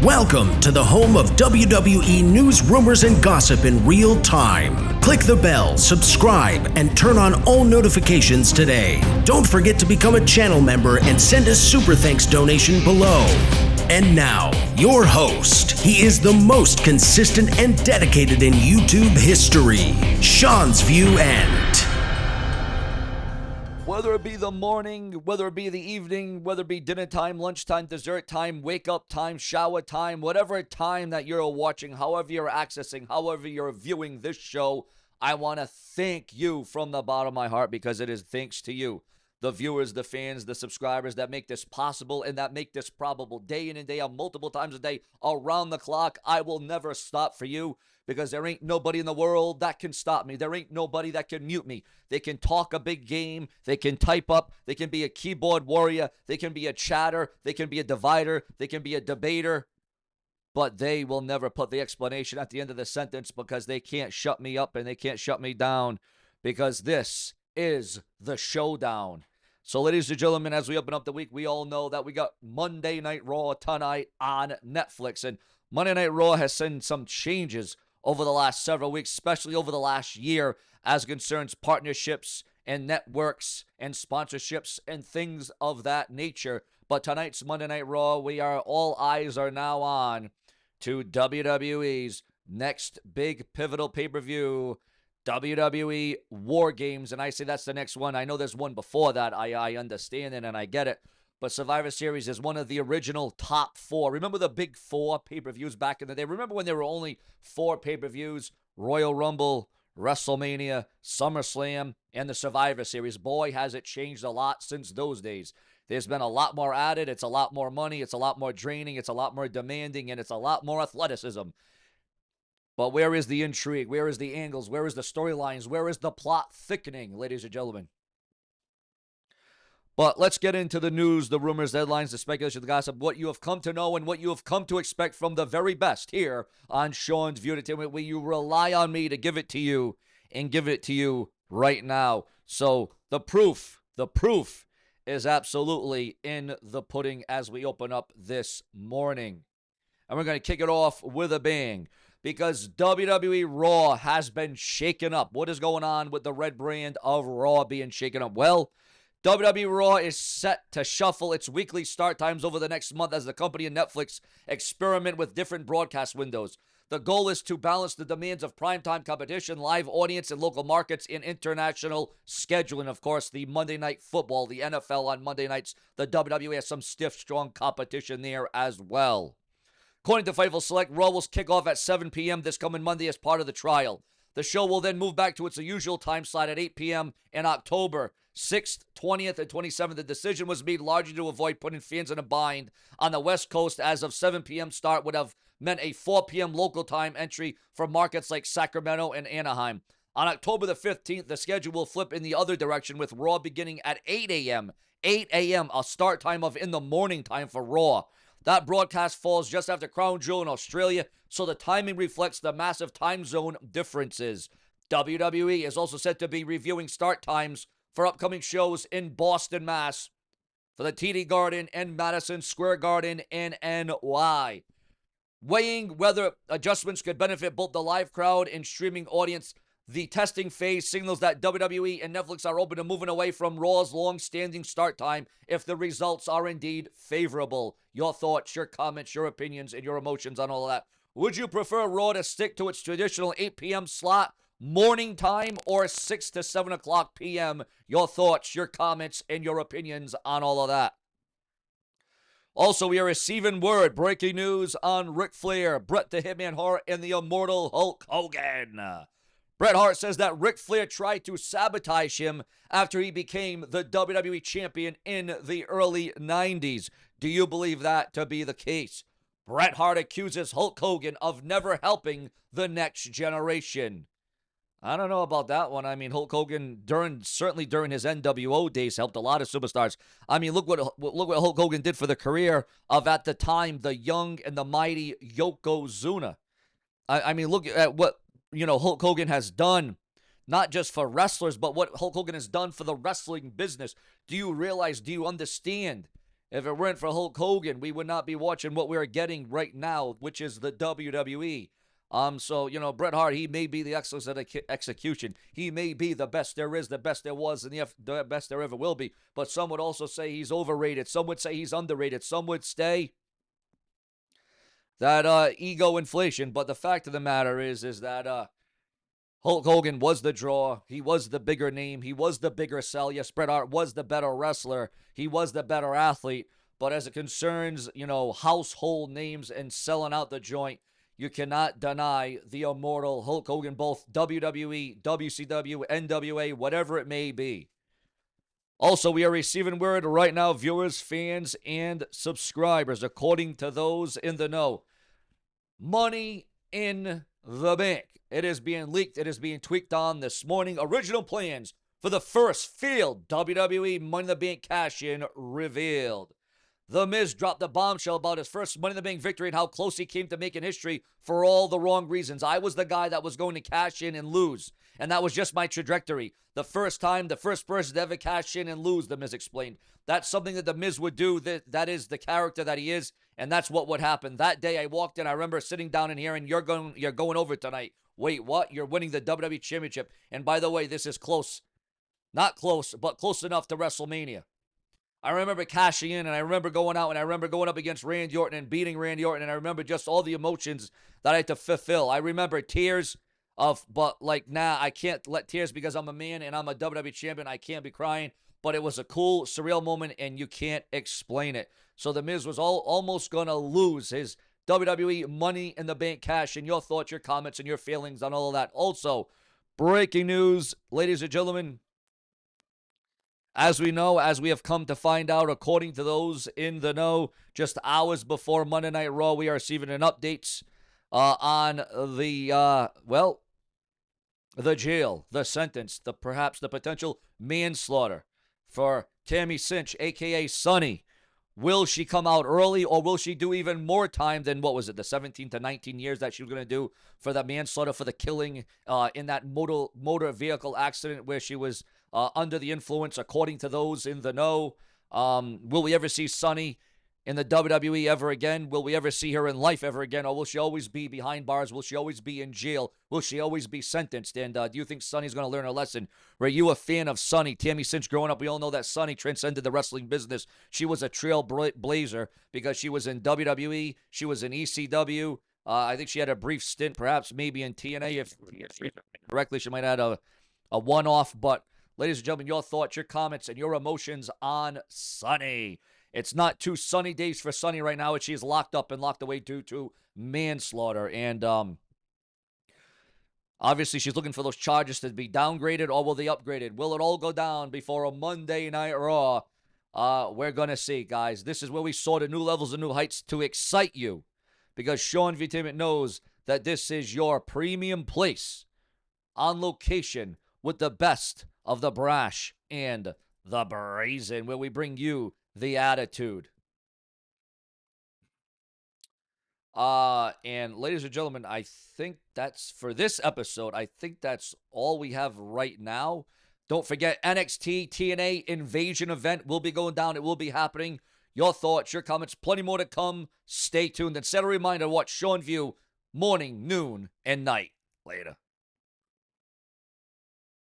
Welcome to the home of WWE news, rumors, and gossip in real time. Click the bell, subscribe, and turn on all notifications today. Don't forget to become a channel member and send a super thanks donation below. And now, your host. He is the most consistent and dedicated in YouTube history, Seanzviewent. Whether it be the morning, whether it be the evening, whether it be dinner time, lunchtime, dessert time, wake up time, shower time, whatever time that you're watching, however you're accessing, however you're viewing this show, I want to thank you from the bottom of my heart, because it is thanks to you, the viewers, the fans, the subscribers that make this possible and that make this probable day in and day out, multiple times a day, around the clock. I will never stop for you, because there ain't nobody in the world that can stop me. There ain't nobody that can mute me. They can talk a big game. They can type up. They can be a keyboard warrior. They can be a chatter. They can be a divider. They can be a debater. But they will never put the explanation at the end of the sentence, because they can't shut me up and they can't shut me down, because this is the showdown. So, ladies and gentlemen, as we open up the week, we all know that we got Monday Night Raw tonight on Netflix. And Monday Night Raw has seen some changes over the last several weeks, especially over the last year, as concerns partnerships and networks and sponsorships and things of that nature. But tonight's Monday Night Raw, all eyes are now on to WWE's next big pivotal pay-per-view, WWE War Games. And I say that's the next one. I know there's one before that. I understand it and I get it. But Survivor Series is one of the original top four. Remember the big four pay-per-views back in the day? Remember when there were only four pay-per-views? Royal Rumble, WrestleMania, SummerSlam, and the Survivor Series. Boy, has it changed a lot since those days. There's been a lot more added. It's a lot more money. It's a lot more draining. It's a lot more demanding. And it's a lot more athleticism. But where is the intrigue? Where is the angles? Where is the storylines? Where is the plot thickening, ladies and gentlemen? But let's get into the news, the rumors, the headlines, the speculation, the gossip, what you have come to know and what you have come to expect from the very best here on Seanzviewent, where you rely on me to give it to you and give it to you right now. So the proof is absolutely in the pudding as we open up this morning. And we're going to kick it off with a bang, because WWE Raw has been shaken up. What is going on with the red brand of Raw being shaken up? Well, WWE Raw is set to shuffle its weekly start times over the next month as the company and Netflix experiment with different broadcast windows. The goal is to balance the demands of primetime competition, live audience in local markets, and international scheduling. Of course, the Monday Night Football, the NFL on Monday nights, the WWE has some stiff, strong competition there as well. According to Fightful Select, Raw will kick off at 7 p.m. this coming Monday as part of the trial. The show will then move back to its usual time slot at 8 p.m. in October 6th, 20th, and 27th. The decision was made largely to avoid putting fans in a bind on the West Coast, as of 7 p.m. start would have meant a 4 p.m. local time entry for markets like Sacramento and Anaheim. On October the 15th, the schedule will flip in the other direction, with Raw beginning at 8 a.m. 8 a.m., a start time of in the morning time for Raw. That broadcast falls just after Crown Jewel in Australia, so the timing reflects the massive time zone differences. WWE is also said to be reviewing start times for upcoming shows in Boston, Mass, for the TD Garden and Madison Square Garden in NY. Weighing whether adjustments could benefit both the live crowd and streaming audience, the testing phase signals that WWE and Netflix are open to moving away from Raw's long-standing start time if the results are indeed favorable. Your thoughts, your comments, your opinions, and your emotions on all of that. Would you prefer Raw to stick to its traditional 8 p.m. slot, morning time, or 6 to 7 o'clock p.m.? Your thoughts, your comments, and your opinions on all of that. Also, we are receiving word, breaking news on Ric Flair, Bret the Hitman Hart, and the immortal Hulk Hogan. Bret Hart says that Ric Flair tried to sabotage him after he became the WWE champion in the early 90s. Do you believe that to be the case? Bret Hart accuses Hulk Hogan of never helping the next generation. I don't know about that one. I mean, Hulk Hogan, certainly during his NWO days, helped a lot of superstars. I mean, look what Hulk Hogan did for the career of, at the time, the young and the mighty Yokozuna. I mean, look at what Hulk Hogan has done, not just for wrestlers, but what Hulk Hogan has done for the wrestling business. Do you realize? Do you understand? If it weren't for Hulk Hogan, we would not be watching what we're getting right now, which is the WWE. So, Bret Hart, he may be the excellence of execution. He may be the best there is, the best there was, and the best there ever will be. But some would also say he's overrated. Some would say he's underrated. Some would say that ego inflation. But the fact of the matter is that Hulk Hogan was the draw. He was the bigger name. He was the bigger sell. Yes, Bret Hart was the better wrestler. He was the better athlete. But as it concerns, household names and selling out the joint, you cannot deny the immortal Hulk Hogan, both WWE, WCW, NWA, whatever it may be. Also, we are receiving word right now, viewers, fans, and subscribers, according to those in the know. Money in the Bank. It is being leaked. It is being tweaked on this morning. Original plans for the first field WWE Money in the Bank cash-in revealed. The Miz dropped a bombshell about his first Money in the Bank victory and how close he came to making history for all the wrong reasons. I was the guy that was going to cash in and lose, and that was just my trajectory. The first person to ever cash in and lose, The Miz explained. That's something that The Miz would do. That is the character that he is, and that's what would happen. That day I walked in, I remember sitting down in here, and you're going over tonight. Wait, what? You're winning the WWE Championship. And by the way, this is close. Not close, but close enough to Wrestlemania. I remember cashing in, and I remember going out, and I remember going up against Randy Orton and beating Randy Orton, and I remember just all the emotions that I had to fulfill. I remember tears but I can't let tears because I'm a man and I'm a WWE champion. I can't be crying, but it was a cool, surreal moment, and you can't explain it. So The Miz was almost going to lose his WWE Money in the Bank cash. And your thoughts, your comments, and your feelings on all of that. Also, breaking news, ladies and gentlemen. As we know, as we have come to find out, according to those in the know, just hours before Monday Night Raw, we are receiving an update on the jail, the sentence, perhaps the potential manslaughter for Tammy Cinch, a.k.a. Sunny. Will she come out early, or will she do even more time than, the 17 to 19 years that she was going to do for the manslaughter, for the killing in that motor vehicle accident where she was under the influence, according to those in the know? Will we ever see Sunny in the WWE ever again? Will we ever see her in life ever again? Or will she always be behind bars? Will she always be in jail? Will she always be sentenced? And do you think Sunny's going to learn her lesson? Were you a fan of Sunny? Tammy Cinch growing up, we all know that Sunny transcended the wrestling business. She was a trailblazer because she was in WWE. She was in ECW. I think she had a brief stint, perhaps maybe in TNA. If correctly, she might have had a one-off. But ladies and gentlemen, your thoughts, your comments, and your emotions on Sunny. It's not too sunny days for Sunny right now. She's locked up and locked away due to manslaughter. And obviously, she's looking for those charges to be downgraded, or will they upgrade it? Will it all go down before a Monday Night Raw? We're going to see, guys. This is where we soar to new levels and new heights to excite you, because Seanzviewent knows that this is your premium place on location with the best of the brash and the brazen, where we bring you the attitude. And ladies and gentlemen, I think that's for this episode. I think that's all we have right now. Don't forget, NXT TNA Invasion event will be going down. It will be happening. Your thoughts, your comments, plenty more to come. Stay tuned and set a reminder to watch Sean View morning, noon, and night. Later.